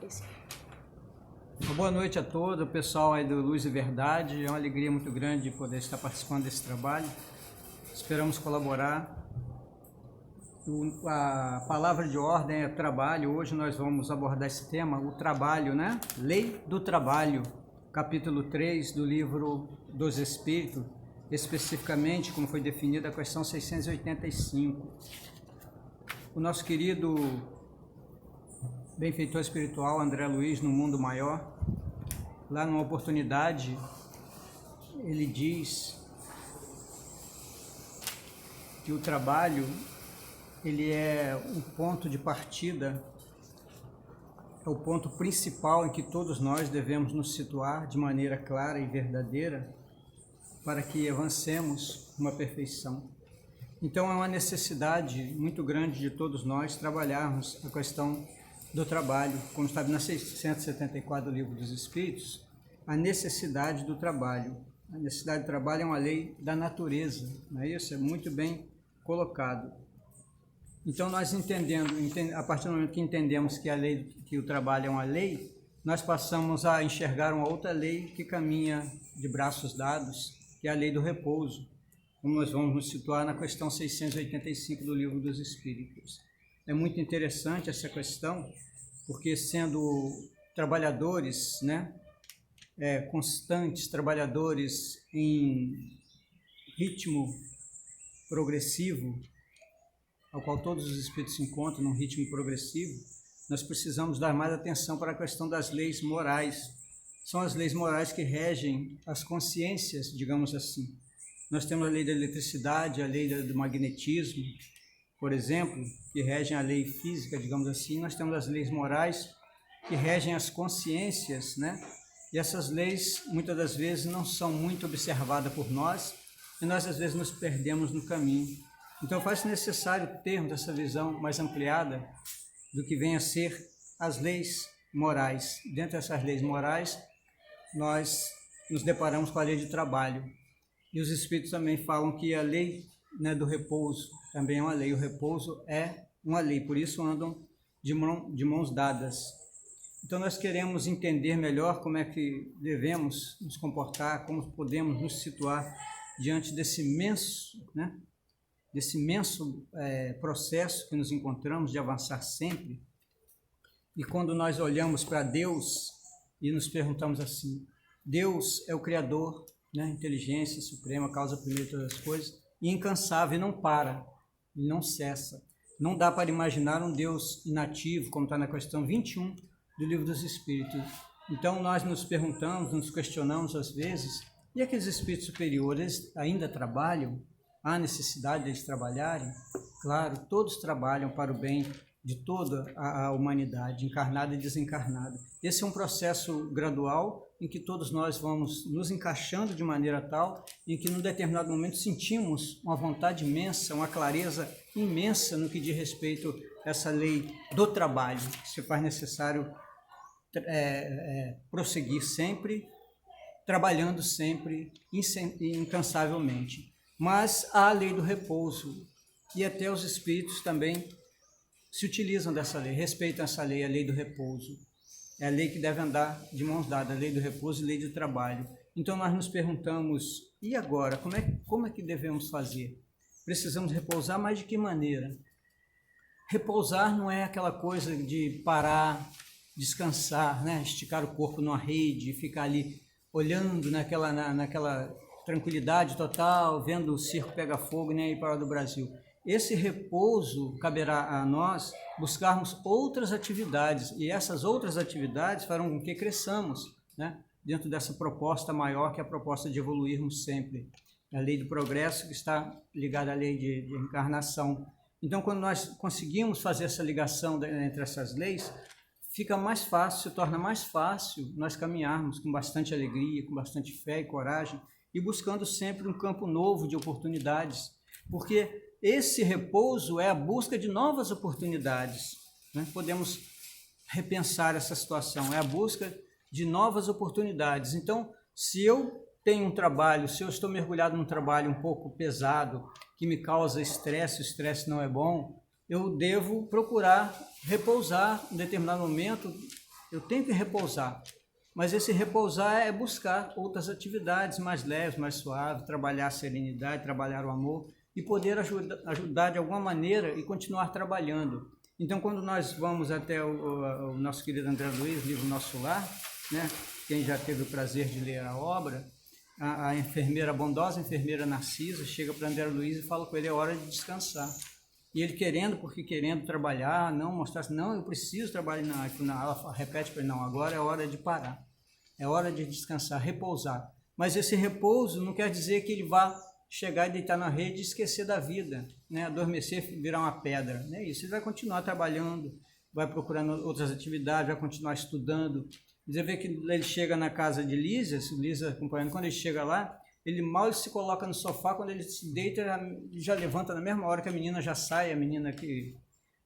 aparecer. Boa noite a todo o pessoal aí do Luz e Verdade. É uma alegria muito grande poder estar participando desse trabalho. Esperamos colaborar. A palavra de ordem é trabalho. Hoje nós vamos abordar esse tema, o trabalho, né? Lei do Trabalho, capítulo 3 do livro dos Espíritos, especificamente, como foi definida a questão 685. O nosso querido benfeitor espiritual André Luiz, no Mundo Maior, lá numa oportunidade, ele diz que o trabalho, ele é um ponto de partida, é o ponto principal em que todos nós devemos nos situar de maneira clara e verdadeira para que avancemos uma perfeição. Então é uma necessidade muito grande de todos nós trabalharmos a questão do trabalho, como está na 674 do Livro dos Espíritos, a necessidade do trabalho. A necessidade do trabalho é uma lei da natureza, não é isso? É muito bem colocado. Então nós a partir do momento que entendemos que o trabalho é uma lei, nós passamos a enxergar uma outra lei que caminha de braços dados, que é a lei do repouso, como nós vamos nos situar na questão 685 do Livro dos Espíritos. É muito interessante essa questão, porque sendo trabalhadores, né, constantes, trabalhadores em ritmo progressivo, ao qual todos os espíritos se encontram num ritmo progressivo, nós precisamos dar mais atenção para a questão das leis morais. São as leis morais que regem as consciências, digamos assim. Nós temos a lei da eletricidade, a lei do magnetismo, por exemplo, que regem a lei física, digamos assim. Nós temos as leis morais que regem as consciências, né? E essas leis, muitas das vezes, não são muito observadas por nós e nós, às vezes, nos perdemos no caminho. Então, faz-se necessário termos essa visão mais ampliada do que vem a ser as leis morais. Dentro dessas leis morais, nós nos deparamos com a lei de trabalho. E os Espíritos também falam que a lei, né, do repouso também é uma lei. O repouso é uma lei, por isso andam de mãos dadas. Então nós queremos entender melhor como é que devemos nos comportar, como podemos nos situar diante desse imenso, né, processo que nos encontramos de avançar sempre. E quando nós olhamos para Deus e nos perguntamos assim, Deus é o Criador, né, inteligência suprema, causa primeira de todas as coisas, e incansável, e não para, e não cessa. Não dá para imaginar um Deus inativo, como está na questão 21 do Livro dos Espíritos. Então nós nos perguntamos, nos questionamos às vezes, e aqueles espíritos superiores ainda trabalham? Há necessidade deles trabalharem? Claro, todos trabalham para o bem de toda a humanidade, encarnada e desencarnada. Esse é um processo gradual em que todos nós vamos nos encaixando de maneira tal em que, num determinado momento, sentimos uma vontade imensa, uma clareza imensa no que diz respeito a essa lei do trabalho, que se faz necessário prosseguir sempre, trabalhando sempre, incansavelmente. Mas há a lei do repouso, e até os espíritos também se utilizam dessa lei, respeitam essa lei, a lei do repouso. É a lei que deve andar de mãos dadas, a lei do repouso e a lei do trabalho. Então nós nos perguntamos, e agora? Como é que devemos fazer? Precisamos repousar, mas de que maneira? Repousar não é aquela coisa de parar, descansar, né? Esticar o corpo numa rede, ficar ali olhando naquela tranquilidade total, vendo o circo pegar fogo, nem aí para do Brasil. Esse repouso caberá a nós buscarmos outras atividades, e essas outras atividades farão com que cresçamos, né, dentro dessa proposta maior, que é a proposta de evoluirmos sempre. A lei do progresso, que está ligada à lei de encarnação. Então, quando nós conseguimos fazer essa ligação entre essas leis, fica mais fácil, se torna mais fácil nós caminharmos com bastante alegria, com bastante fé e coragem, e buscando sempre um campo novo de oportunidades, porque esse repouso é a busca de novas oportunidades, né? Podemos repensar essa situação, é a busca de novas oportunidades. Então, se eu tenho um trabalho, se eu estou mergulhado num trabalho um pouco pesado, que me causa estresse, o estresse não é bom, eu devo procurar repousar em determinado momento, Eu tenho que repousar. Mas esse repousar é buscar outras atividades mais leves, mais suaves, trabalhar a serenidade, trabalhar o amor e poder ajudar de alguma maneira e continuar trabalhando. Então, quando nós vamos até o nosso querido André Luiz, livro Nosso Lar, né? Quem já teve o prazer de ler a obra, a enfermeira, a bondosa enfermeira Narcisa, chega para André Luiz e fala com ele, é hora de descansar. E ele querendo trabalhar, não mostrar assim, não, eu preciso trabalhar, não, ela repete para ele, não, agora é hora de parar, é hora de descansar, repousar. Mas esse repouso não quer dizer que ele vá chegar e deitar na rede e esquecer da vida, né? Adormecer, virar uma pedra, não é isso, ele vai continuar trabalhando, vai procurando outras atividades, vai continuar estudando. Você vê que ele chega na casa de Lisa acompanhando, quando ele chega lá, ele mal se coloca no sofá, quando ele se deita, já levanta na mesma hora que a menina já sai,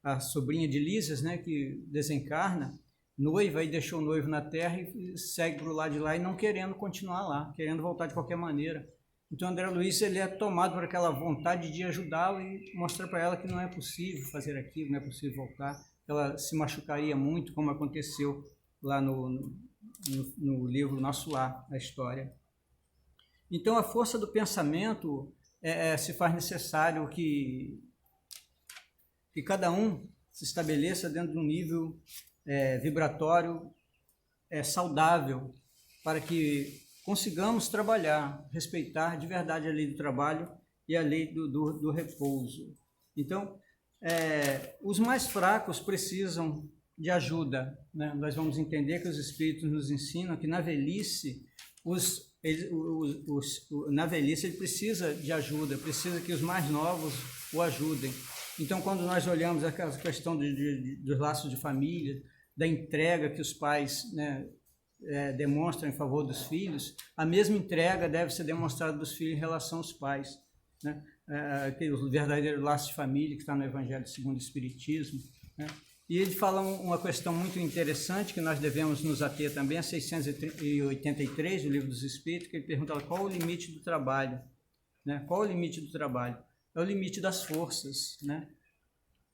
a sobrinha de Lísias, né, que desencarna, noiva, e deixou o noivo na terra e segue para o lado de lá e não querendo continuar lá, querendo voltar de qualquer maneira. Então André Luiz, ele é tomado por aquela vontade de ajudá-lo e mostrar para ela que não é possível fazer aquilo, não é possível voltar, ela se machucaria muito, como aconteceu lá no livro Nosso Lar, a história. Então, a força do pensamento se faz necessário que cada um se estabeleça dentro de um nível vibratório saudável, para que consigamos trabalhar, respeitar de verdade a lei do trabalho e a lei do repouso. Então, os mais fracos precisam de ajuda, né? Nós vamos entender que os espíritos nos ensinam que na velhice ele precisa de ajuda, precisa que os mais novos o ajudem. Então, quando nós olhamos aquela questão dos laços de família, da entrega que os pais, né, demonstram em favor dos filhos, a mesma entrega deve ser demonstrada dos filhos em relação aos pais, né? Aquele verdadeiro laço de família que está no Evangelho segundo o Espiritismo, né? E ele fala uma questão muito interessante que nós devemos nos ater também, a 683 do Livro dos Espíritos, que ele pergunta qual o limite do trabalho, né? Qual o limite do trabalho? É o limite das forças, né?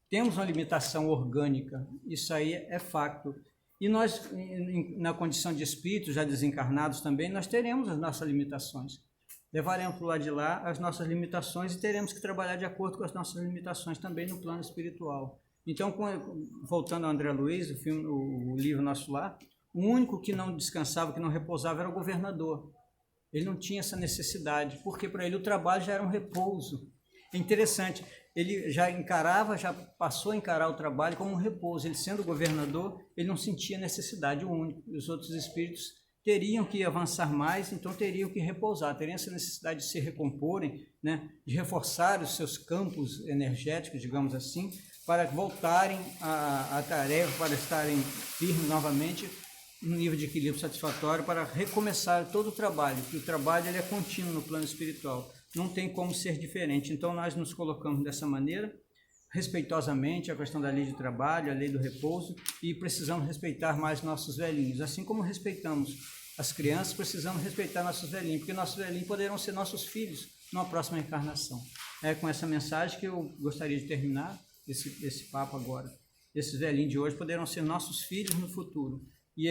Temos uma limitação orgânica, isso aí é facto. E nós, na condição de espíritos já desencarnados também, nós teremos as nossas limitações. Levaremos para o lado de lá as nossas limitações e teremos que trabalhar de acordo com as nossas limitações também no plano espiritual. Então, voltando ao André Luiz, o livro Nosso Lar, o único que não descansava, que não repousava era o governador. Ele não tinha essa necessidade, porque para ele o trabalho já era um repouso. É interessante, ele já passou a encarar o trabalho como um repouso. Ele sendo governador, ele não sentia necessidade, o único. Os outros espíritos teriam que avançar mais, então teriam que repousar, teriam essa necessidade de se recomporem, né, de reforçar os seus campos energéticos, digamos assim, para voltarem à tarefa, para estarem firmes novamente no nível de equilíbrio satisfatório, para recomeçar todo o trabalho, que o trabalho ele é contínuo no plano espiritual, não tem como ser diferente. Então nós nos colocamos dessa maneira, respeitosamente, a questão da lei de trabalho, a lei do repouso, e precisamos respeitar mais nossos velhinhos, assim como respeitamos as crianças, precisamos respeitar nossos velhinhos, porque nossos velhinhos poderão ser nossos filhos numa próxima encarnação. É com essa mensagem que eu gostaria de terminar esse papo agora. Esses velhinhos de hoje poderão ser nossos filhos no futuro. E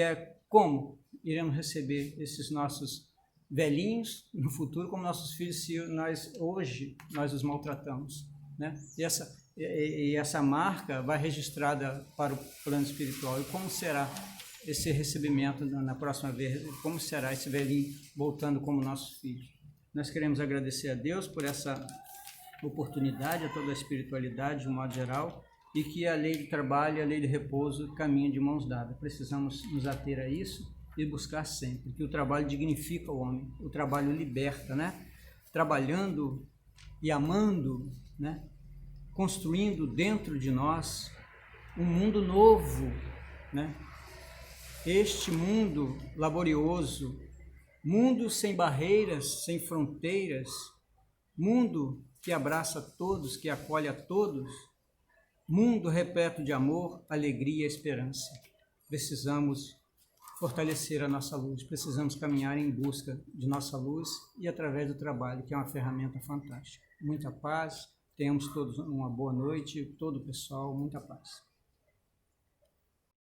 como iremos receber esses nossos velhinhos no futuro como nossos filhos se hoje nós os maltratamos, né? E essa marca vai registrada para o plano espiritual. E como será esse recebimento na próxima vez? Como será esse velhinho voltando como nossos filhos? Nós queremos agradecer a Deus por essa oportunidade, a toda a espiritualidade de um modo geral, e que a lei do trabalho e a lei do repouso caminham de mãos dadas. Precisamos nos ater a isso e buscar sempre, que o trabalho dignifica o homem, o trabalho liberta, né? Trabalhando e amando, né? Construindo dentro de nós um mundo novo, né? Este mundo laborioso, mundo sem barreiras, sem fronteiras, mundo que abraça todos, que acolhe a todos, mundo repleto de amor, alegria e esperança. Precisamos fortalecer a nossa luz, precisamos caminhar em busca de nossa luz e através do trabalho, que é uma ferramenta fantástica. Muita paz, tenhamos todos uma boa noite, todo o pessoal, muita paz.